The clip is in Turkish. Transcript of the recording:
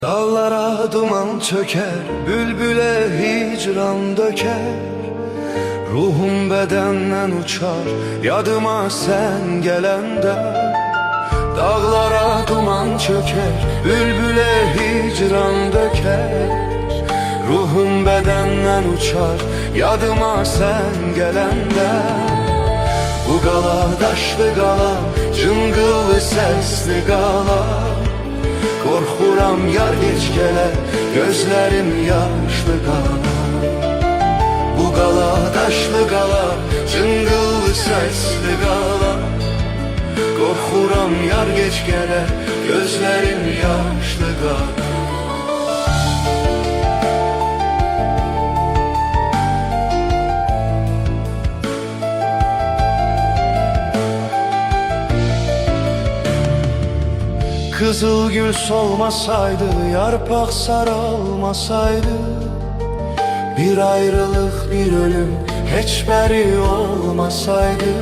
Dağlara duman çöker, bülbüle hicran döker. Ruhum bedenden uçar, yadıma sen gelende. Dağlara duman çöker, bülbüle hicran döker. Ruhum bedenden uçar, yadıma sen gelende. Bu gala daşlı gala, cıngıllı sesli gala. Korxuram yar geç gələ, gözlərim yaşlı qala. Bu qala daşlı qala, cıngıllı səsli qala. Korxuram yar geç gələ, gözlərim yaşlı qala. Kızıl gül solmasaydı, yarpak sarılmasaydı, bir ayrılık bir ölüm hiç beri olmasaydı.